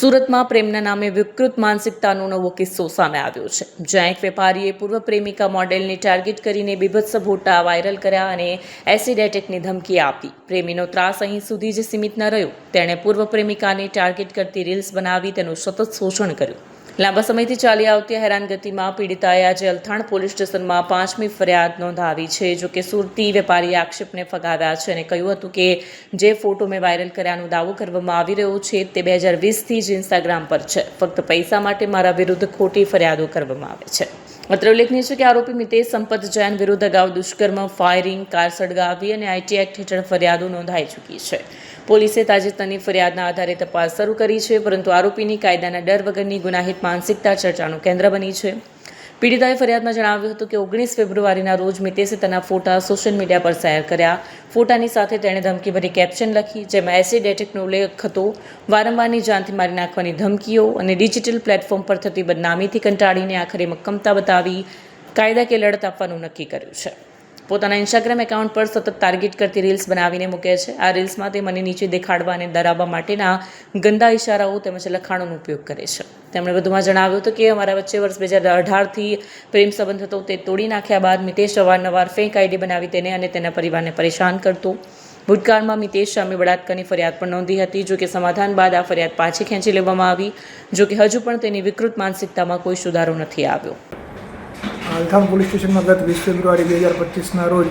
સુરતમાં પ્રેમના નામે વિકૃત માનસિકતાનો નવો કિસ્સો સામે આવ્યો છે, જ્યાં એક વેપારીએ પૂર્વ પ્રેમિકા મોડેલને ટાર્ગેટ કરીને બીભત્સ ફોટા વાયરલ કર્યા અને એસિડ એટેકની ધમકી આપી. પ્રેમીનો ત્રાસ અહીં સુધી જ સીમિત ન રહ્યો, તેણે પૂર્વ પ્રેમિકાને ટાર્ગેટ કરતી રીલ્સ બનાવી તેનું સતત શોષણ કર્યું. લાંબા સમયથી ચાલી આવતી હેરાનગતિમાં પીડિતાએ આજે અલથાણ પોલીસ સ્ટેશનમાં 5મી ફરિયાદ નોંધાવી છે. જોકે સુરતી વેપારીએ આક્ષેપને ફગાવ્યા છે અને કહ્યું હતું કે જે ફોટો મેં વાયરલ કર્યાનો દાવો કરવામાં આવી રહ્યો છે તે 2020થી જ ઇન્સ્ટાગ્રામ પર છે. ફક્ત પૈસા માટે મારા વિરુદ્ધ ખોટી ફરિયાદો કરવામાં આવે છે. અત્રે ઉલ્લેખનીય છે કે આરોપી મિતેશ સંપત જૈન વિરુદ્ધ અગાઉ દુષ્કર્મ, ફાયરિંગ, કાર સળગાવી અને આઈટી એક્ટ હેઠળ ફરિયાદો નોંધાઈ ચૂકી છે. પોલીસે તાજેતરની ફરિયાદના આધારે તપાસ શરૂ કરી છે, પરંતુ આરોપીની કાયદાના ડર વગરની ગુનાહિત માનસિકતા ચર્ચાનું કેન્દ્ર બની છે. પીડિતાએ ફરિયાદમાં જણાવ્યું હતું કે 19 ફેબ્રુઆરીના રોજ મિતેશે તેના ફોટા સોશિયલ મીડિયા પર શેર કર્યા. ફોટાની સાથે તેણે ધમકીભરી કેપ્શન લખી, જેમાં એસિડ એટેકનો ઉલ્લેખ હતો. વારંવારની જાનથી મારી નાખવાની ધમકીઓ અને ડિજિટલ પ્લેટફોર્મ પર થતી બદનામીથી કંટાળીને આખરે મક્કમતા બતાવી કાયદાકીય લડત આપવાનું નક્કી કર્યું છે. પોતાના ઇન્સ્ટાગ્રામ એકાઉન્ટ પર સતત ટાર્ગેટ કરતી રીલ્સ બનાવીને મૂકે છે. આ રીલ્સમાં તે મને નીચે દેખાડવા અને ડરાવવા માટેના ગંદા ઇશારાઓ તેમજ લખાણોનો ઉપયોગ કરે છે. તેમણે વધુમાં જણાવ્યું હતું કે અમારા વચ્ચે વર્ષ 2018થી પ્રેમ સંબંધ હતો. તે તોડી નાખ્યા બાદ મિતેશ અવારનવાર ફેક આઈડી બનાવી તેને અને તેના પરિવારને પરેશાન કરતો. ભૂતકાળમાં મિતેશ સામે બળાત્કારની ફરિયાદ પણ નોંધી હતી. જોકે સમાધાન બાદ આ ફરિયાદ પાછી ખેંચી લેવામાં આવી. જોકે હજુ પણ તેની વિકૃત માનસિકતામાં કોઈ સુધારો નથી આવ્યો. અલથાણ પોલીસ સ્ટેશનમાં ગત 20 ફેબ્રુઆરી 2025ના રોજ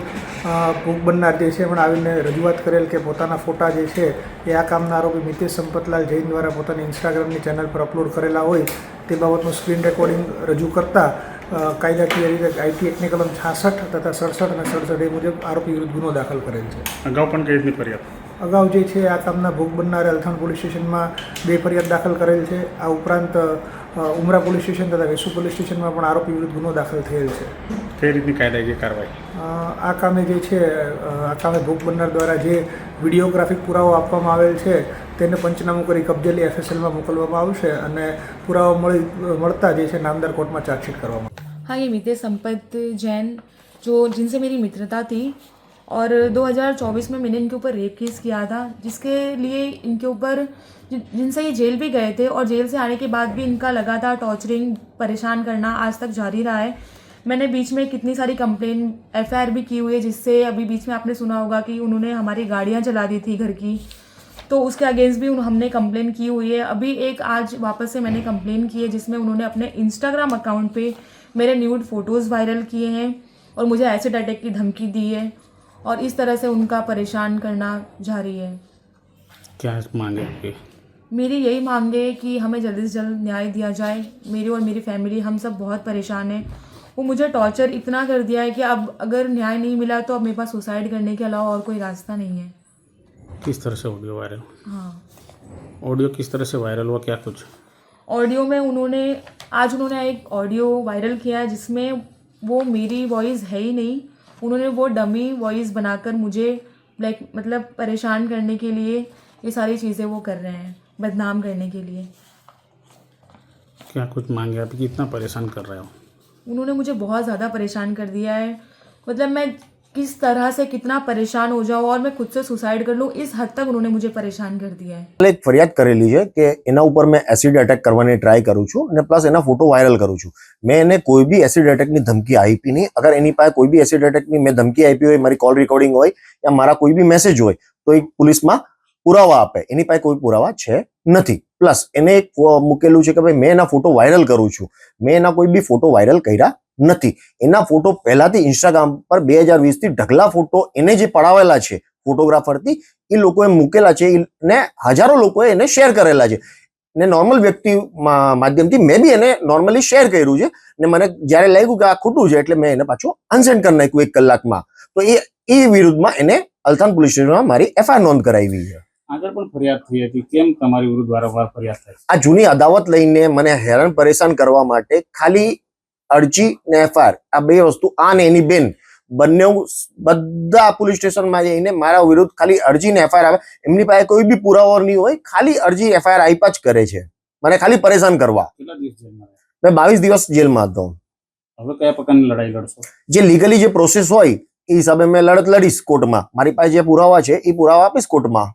ભોગ બનનાર જે છે પણ આવીને રજૂઆત કરેલ કે પોતાના ફોટા જે છે એ આ કામના આરોપી મિતેશ સંપતલાલ જૈન દ્વારા પોતાની ઇન્સ્ટાગ્રામની ચેનલ પર અપલોડ કરેલા હોય તે બાબતનું સ્ક્રીન રેકોર્ડિંગ રજૂ કરતા કાયદાકીય રીતે આઈટી એક્ટની કલમ 66 તથા 67 અને 67 એ મુજબ આરોપી વિરુદ્ધ ગુનો દાખલ કરેલ છે. અગાઉ પણ કઈ રીતની ફરિયાદ? અગાઉ જે છે આ કામના ભોગ બનનારે અલથાણ પોલીસ સ્ટેશનમાં 2 ફરિયાદ દાખલ કરેલ છે. આ ઉપરાંત ઉમરા પોલીસ સ્ટેશન તથા વેસુ પોલીસ સ્ટેશનમાં પણ આરોપી વિરુદ્ધ ગુનો દાખલ થયેલ છે. કઈ રીતની કાયદાકીય કાર્યવાહી? આ કામે જે છે આ કામે ભોગ બનનાર દ્વારા જે વિડીયોગ્રાફિક પુરાવો આપવામાં આવેલ છે તેને પંચનામું કરી કબજેલી FSLમાં મોકલવામાં આવશે અને પુરાવો મળતા જે છે નામદાર કોર્ટમાં ચાર્જशीट કરવામાં. हाँ, ये मितेश संपत जैन जो जिनसे मेरी मित्रता थी और 2024 में मैंने इनके ऊपर रेप केस किया था, जिसके लिए इनके ऊपर जिनसे ये जेल भी गए थे और जेल से आने के बाद भी इनका लगातार टॉर्चरिंग, परेशान करना आज तक जारी रहा है. मैंने बीच में कितनी सारी कंप्लेन FIR भी की हुई है, जिससे अभी बीच में आपने सुना होगा कि उन्होंने हमारी गाड़ियाँ जला दी थी घर की, तो उसके अगेंस्ट भी हमने कंप्लेन की हुई है. अभी एक आज वापस से मैंने कंप्लेन की है जिसमें उन्होंने अपने इंस्टाग्राम अकाउंट पे मेरे न्यूड फ़ोटोज़ वायरल किए हैं और मुझे एसिड अटैक की धमकी दी है और इस तरह से उनका परेशान करना जारी है. क्या मांगे आपकी? मेरी यही मांग है कि हमें जल्दी से जल्द न्याय दिया जाए. मेरी और मेरी फैमिली हम सब बहुत परेशान हैं. वो मुझे टॉर्चर इतना कर दिया है कि अब अगर न्याय नहीं मिला तो अब मेरे पास सुसाइड करने के अलावा और कोई रास्ता नहीं है. किस तरह से ऑडियो वायरल? हाँ, ऑडियो किस तरह से वायरल हुआ, क्या कुछ? ऑडियो में उन्होंने एक ऑडियो वायरल किया है जिसमें वो मेरी वॉइस है ही नहीं. उन्होंने वो डमी वॉइस बनाकर मुझे मतलब परेशान करने के लिए ये सारी चीज़ें वो कर रहे हैं, बदनाम करने के लिए. क्या कुछ मांगे आप? कितना परेशान कर रहे हो? उन्होंने मुझे बहुत ज़्यादा परेशान कर दिया है. मतलब मैं किस तरह से कितना परेशान हो जाऊँ और मैं खुद से सुसाइड कर लूँ, इस हद तक उन्होंने मुझे परेशान कर दिया है. એક ફરિયાદ કરેલી છે કે એના ઉપર મેં એસિડ એટેક કરવાની ટ્રાય કરું છું અને પ્લસ એના ફોટો વાયરલ કરું છું. મેં એને કોઈ બી એસિડ એટેકની ધમકી આપી નહીં. અગર એની પાસે કોઈ બી એસિડ એટેકની મેં ધમકી આપી હોય, મારી કોલ રેકોર્ડિંગ હોય યા મારા કોઈ બી મેસેજ હોય તો એ પોલીસમાં પુરાવા આપે. એની પાસે કોઈ પુરાવા છે નથી. પ્લસ એને એક મૂકેલું છે કે ભાઈ મેં એના ફોટો વાયરલ કરું છું. મેં એના કોઈ બી ફોટો વાયરલ કર્યા નથી. એના ફોટો પહેલાથી ઇન્સ્ટાગ્રામ પર 2020થી ઢગલા ફોટો એને જે પડાવેલા છે ફોટોગ્રાફરથી એ લોકોએ મૂકેલા છે ને હજારો લોકોએ એને શેર કરેલા છે ને નોર્મલ વ્યક્તિ માધ્યમથી મેં બી એને નોર્મલી શેર કર્યું છે ને મને જ્યારે લાગ્યું કે આ ખોટું છે એટલે મેં એને પાછું અનસેન્ડ કરી નાખ્યું 1 કલાકમાં. તો એ વિરુદ્ધમાં એને અલથાણ પોલીસ સ્ટેશનમાં મારી FIR નોંધ કરાવી છે. આગળ પણ ફરિયાદ થઈ હતી, કેમ તમારી વિરુદ્ધ વારંવાર ફરિયાદ થાય? આ જૂની અદાવત લઈને મને હેરાન પરેશાન કરવા માટે ખાલી અરજી ને FIR આ 2 વસ્તુ, આ ને એની બેન બંને બધા પોલીસ સ્ટેશનમાં જઈને મારા વિરુદ્ધ ખાલી અરજી ને FIR આવે. એમની પાસે કોઈ બી પુરાવો નહીં હોય, ખાલી અરજી FIR આપ્યા જ કરે છે મને ખાલી પરેશાન કરવા. કેટલા દિવસ જેલમાં? મેં 22 દિવસ જેલમાં હતો. હવે કયા પ્રકારની લડાઈ લડશો? જે લીગલી જે પ્રોસેસ હોય એ હિસાબે મેં લડત લડીશ કોર્ટમાં. મારી પાસે જે પુરાવા છે એ પુરાવા આપીશ કોર્ટમાં.